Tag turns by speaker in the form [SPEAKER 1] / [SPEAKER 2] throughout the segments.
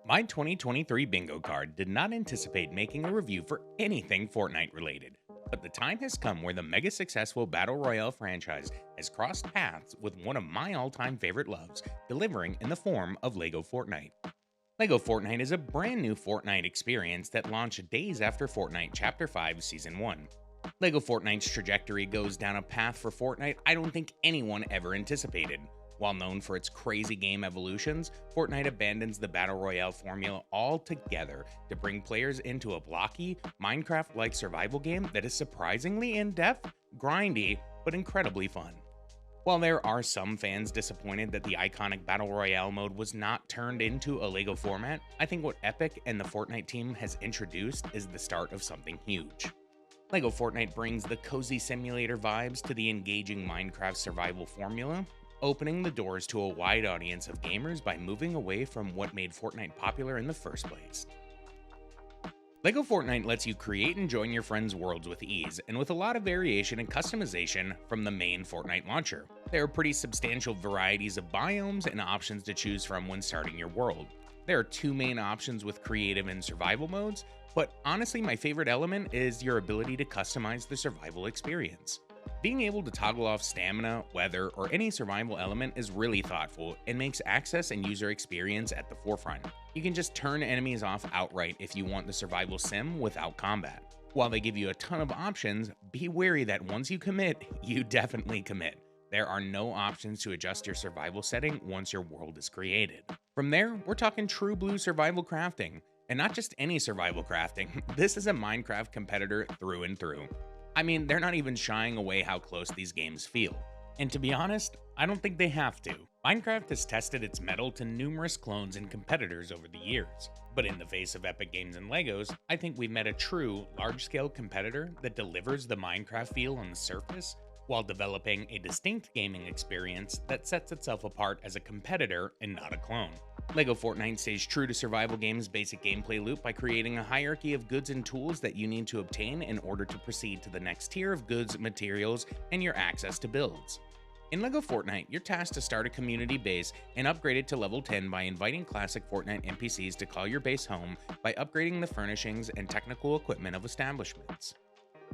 [SPEAKER 1] My 2023 bingo card did not anticipate making a review for anything Fortnite related, but the time has come where the mega successful Battle Royale franchise has crossed paths with one of my all time favorite loves, delivering in the form of Lego Fortnite. Lego Fortnite is a brand new Fortnite experience that launched days after Fortnite Chapter 5 Season 1. Lego Fortnite's trajectory goes down a path for Fortnite I don't think anyone ever anticipated. While known for its crazy game evolutions, Fortnite abandons the Battle Royale formula altogether to bring players into a blocky, Minecraft like survival game that is surprisingly in depth, grindy, but incredibly fun. While there are some fans disappointed that the iconic Battle Royale mode was not turned into a LEGO format, I think what Epic and the Fortnite team has introduced is the start of something huge. LEGO Fortnite brings the cozy simulator vibes to the engaging Minecraft survival formula, opening the doors to a wide audience of gamers by moving away from what made Fortnite popular in the first place. LEGO Fortnite lets you create and join your friends' worlds with ease, and with a lot of variation and customization from the main Fortnite launcher. There are pretty substantial varieties of biomes and options to choose from when starting your world. There are two main options with creative and survival modes, but honestly my favorite element is your ability to customize the survival experience. Being able to toggle off stamina, weather, or any survival element is really thoughtful and makes access and user experience at the forefront. You can just turn enemies off outright if you want the survival sim without combat. While they give you a ton of options, be wary that once you commit, you definitely commit. There are no options to adjust your survival setting once your world is created. From there, we're talking true blue survival crafting. And not just any survival crafting, this is a Minecraft competitor through and through. I mean, they're not even shying away how close these games feel. And to be honest, I don't think they have to. Minecraft has tested its mettle to numerous clones and competitors over the years. But in the face of Epic Games and Legos, I think we've met a true, large-scale competitor that delivers the Minecraft feel on the surface while developing a distinct gaming experience that sets itself apart as a competitor and not a clone. LEGO Fortnite stays true to survival games' basic gameplay loop by creating a hierarchy of goods and tools that you need to obtain in order to proceed to the next tier of goods, materials, and your access to builds. In LEGO Fortnite, you're tasked to start a community base and upgrade it to level 10 by inviting classic Fortnite NPCs to call your base home by upgrading the furnishings and technical equipment of establishments.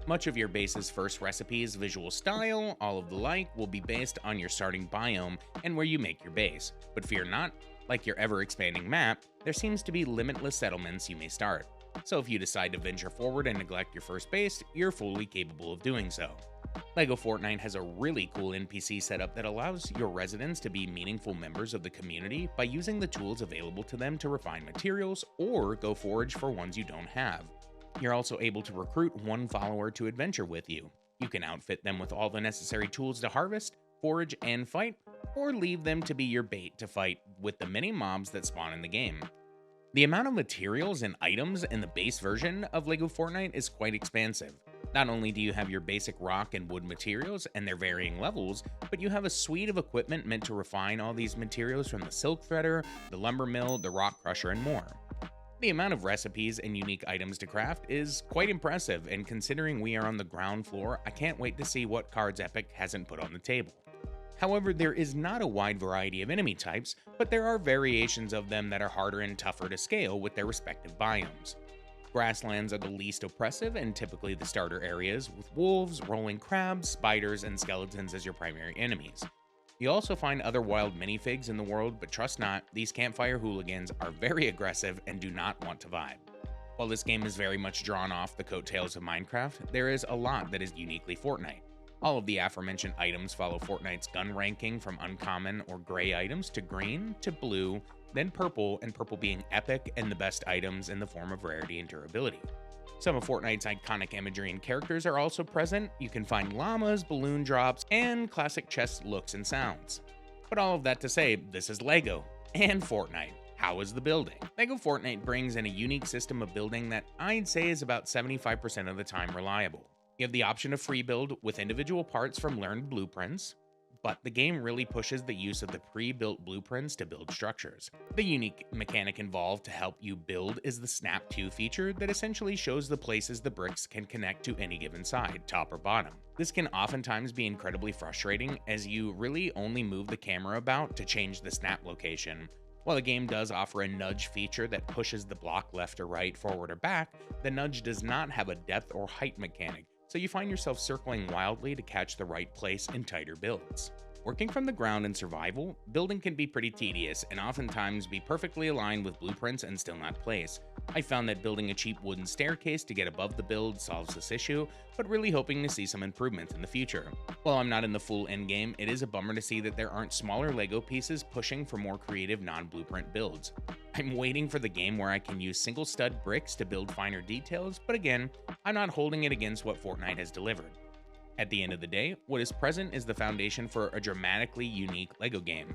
[SPEAKER 1] Much of your base's first recipes, visual style, all of the like, will be based on your starting biome and where you make your base, but fear not, like your ever-expanding map, there seems to be limitless settlements you may start. So if you decide to venture forward and neglect your first base, you're fully capable of doing so. LEGO Fortnite has a really cool NPC setup that allows your residents to be meaningful members of the community by using the tools available to them to refine materials or go forage for ones you don't have. You're also able to recruit one follower to adventure with you. You can outfit them with all the necessary tools to harvest, forage, and fight, or leave them to be your bait to fight with the many mobs that spawn in the game. The amount of materials and items in the base version of LEGO Fortnite is quite expansive. Not only do you have your basic rock and wood materials and their varying levels, but you have a suite of equipment meant to refine all these materials from the silk threader, the lumber mill, the rock crusher, and more. The amount of recipes and unique items to craft is quite impressive, and considering we are on the ground floor, I can't wait to see what cards Epic hasn't put on the table. However, there is not a wide variety of enemy types, but there are variations of them that are harder and tougher to scale with their respective biomes. Grasslands are the least oppressive and typically the starter areas, with wolves, rolling crabs, spiders, and skeletons as your primary enemies. You also find other wild minifigs in the world, but trust not, these campfire hooligans are very aggressive and do not want to vibe. While this game is very much drawn off the coattails of Minecraft, there is a lot that is uniquely Fortnite. All of the aforementioned items follow Fortnite's gun ranking from uncommon or gray items to green to blue, then purple, and purple being epic and the best items in the form of rarity and durability. Some of Fortnite's iconic imagery and characters are also present. You can find llamas, balloon drops, and classic chest looks and sounds. But all of that to say, this is LEGO and Fortnite. How is the building? LEGO Fortnite brings in a unique system of building that I'd say is about 75% of the time reliable. You have the option of free build with individual parts from learned blueprints, but the game really pushes the use of the pre-built blueprints to build structures. The unique mechanic involved to help you build is the Snap To feature that essentially shows the places the bricks can connect to any given side, top or bottom. This can oftentimes be incredibly frustrating as you really only move the camera about to change the snap location, While the game does offer a nudge feature that pushes the block left or right, forward or back, the nudge does not have a depth or height mechanic, so you find yourself circling wildly to catch the right place in tighter builds. Working from the ground in survival, building can be pretty tedious and oftentimes be perfectly aligned with blueprints and still not place. I found that building a cheap wooden staircase to get above the build solves this issue, but really hoping to see some improvements in the future. While I'm not in the full endgame, it is a bummer to see that there aren't smaller Lego pieces pushing for more creative non-blueprint builds. I'm waiting for the game where I can use single stud bricks to build finer details, but again, I'm not holding it against what Fortnite has delivered. At the end of the day, what is present is the foundation for a dramatically unique LEGO game.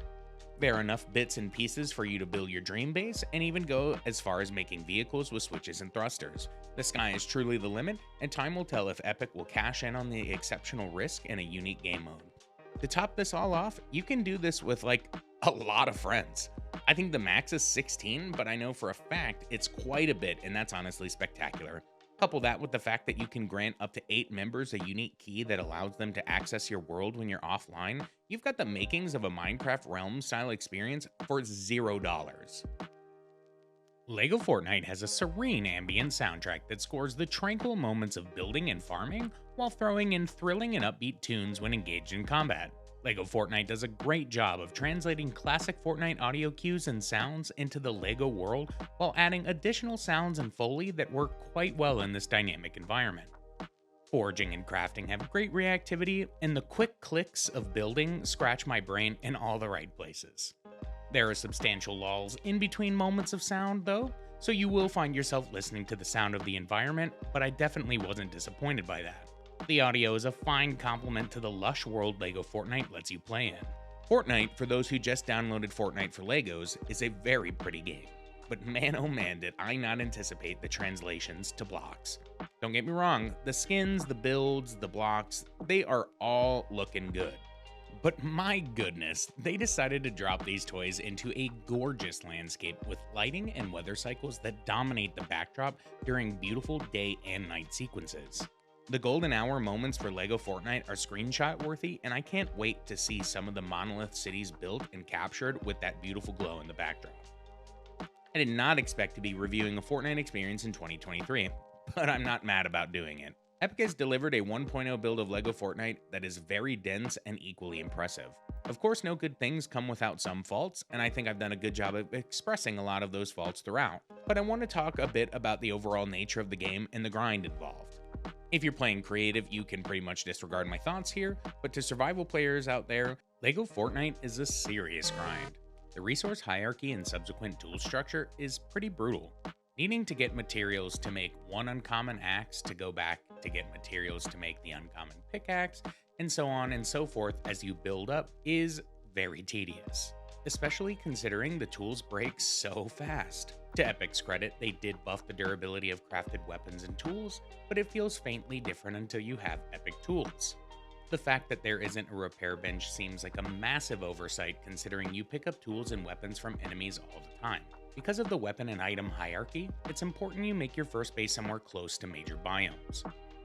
[SPEAKER 1] There are enough bits and pieces for you to build your dream base and even go as far as making vehicles with switches and thrusters. The sky is truly the limit, and time will tell if Epic will cash in on the exceptional risk and a unique game mode. To top this all off, you can do this with like a lot of friends. I think the max is 16, but I know for a fact it's quite a bit, and that's honestly spectacular. Couple that with the fact that you can grant up to 8 members a unique key that allows them to access your world when you're offline, you've got the makings of a Minecraft Realm style experience for $0. LEGO Fortnite has a serene ambient soundtrack that scores the tranquil moments of building and farming while throwing in thrilling and upbeat tunes when engaged in combat. LEGO Fortnite does a great job of translating classic Fortnite audio cues and sounds into the LEGO world while adding additional sounds and foley that work quite well in this dynamic environment. Foraging and crafting have great reactivity, and the quick clicks of building scratch my brain in all the right places. There are substantial lulls in between moments of sound though, so you will find yourself listening to the sound of the environment, but I definitely wasn't disappointed by that. The audio is a fine complement to the lush world LEGO Fortnite lets you play in. Fortnite, for those who just downloaded Fortnite for Legos, is a very pretty game. But man oh man did I not anticipate the translations to blocks. Don't get me wrong, the skins, the builds, the blocks, they are all looking good. But my goodness, they decided to drop these toys into a gorgeous landscape with lighting and weather cycles that dominate the backdrop during beautiful day and night sequences. The golden hour moments for LEGO Fortnite are screenshot worthy, and I can't wait to see some of the monolith cities built and captured with that beautiful glow in the backdrop. I did not expect to be reviewing a Fortnite experience in 2023, but I'm not mad about doing it. Epic has delivered a 1.0 build of LEGO Fortnite that is very dense and equally impressive. Of course, no good things come without some faults, and I think I've done a good job of expressing a lot of those faults throughout. But I want to talk a bit about the overall nature of the game and the grind involved. If you're playing creative, you can pretty much disregard my thoughts here, but to survival players out there, LEGO Fortnite is a serious grind. The resource hierarchy and subsequent tool structure is pretty brutal. Needing to get materials to make one uncommon axe to go back to get materials to make the uncommon pickaxe, and so on and so forth as you build up is very tedious, especially considering the tools break so fast. To Epic's credit, they did buff the durability of crafted weapons and tools, but it feels faintly different until you have Epic tools. The fact that there isn't a repair bench seems like a massive oversight considering you pick up tools and weapons from enemies all the time. Because of the weapon and item hierarchy, it's important you make your first base somewhere close to major biomes.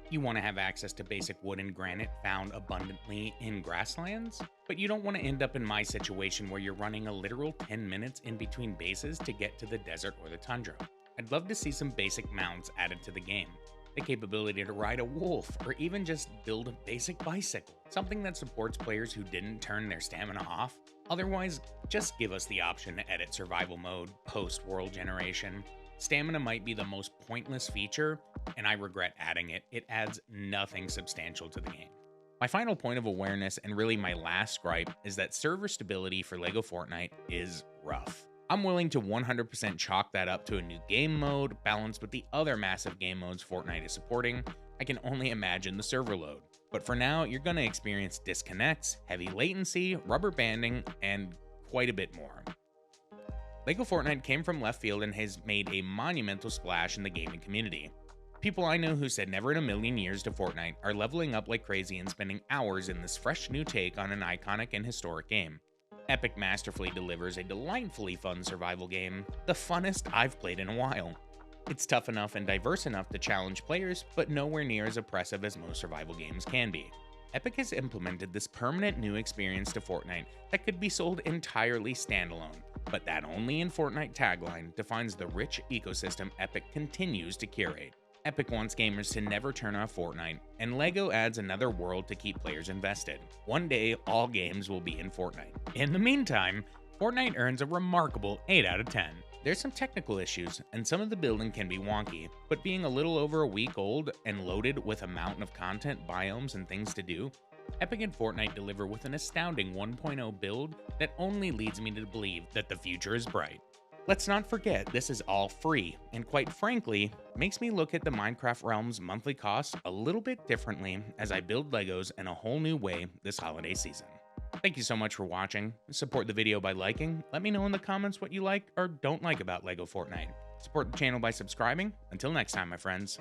[SPEAKER 1] You want to have access to basic wood and granite found abundantly in grasslands, but you don't want to end up in my situation where you're running a literal 10 minutes in between bases to get to the desert or the tundra. I'd love to see some basic mounts added to the game. The capability to ride a wolf, or even just build a basic bicycle, something that supports players who didn't turn their stamina off. Otherwise, just give us the option to edit survival mode post-world generation. Stamina might be the most pointless feature, and I regret adding it. It adds nothing substantial to the game. My final point of awareness, and really my last gripe, is that server stability for LEGO Fortnite is rough. I'm willing to 100% chalk that up to a new game mode, balanced with the other massive game modes Fortnite is supporting. I can only imagine the server load. But for now, you're going to experience disconnects, heavy latency, rubber banding, and quite a bit more. LEGO Fortnite came from left field and has made a monumental splash in the gaming community. People I know who said never in a million years to Fortnite are leveling up like crazy and spending hours in this fresh new take on an iconic and historic game. Epic masterfully delivers a delightfully fun survival game, the funnest I've played in a while. It's tough enough and diverse enough to challenge players, but nowhere near as oppressive as most survival games can be. Epic has implemented this permanent new experience to Fortnite that could be sold entirely standalone, But that only in Fortnite tagline defines the rich ecosystem Epic continues to curate. Epic wants gamers to never turn off Fortnite, and LEGO adds another world to keep players invested. One day, all games will be in Fortnite. In the meantime, Fortnite earns a remarkable 8 out of 10. There's some technical issues, and some of the building can be wonky, but being a little over a week old and loaded with a mountain of content, biomes, and things to do, Epic and Fortnite deliver with an astounding 1.0 build that only leads me to believe that the future is bright. Let's not forget this is all free, and quite frankly, makes me look at the Minecraft Realms monthly costs a little bit differently as I build Legos in a whole new way this holiday season. Thank you so much for watching. Support the video by liking. Let me know in the comments what you like or don't like about Lego Fortnite. Support the channel by subscribing. Until next time, my friends.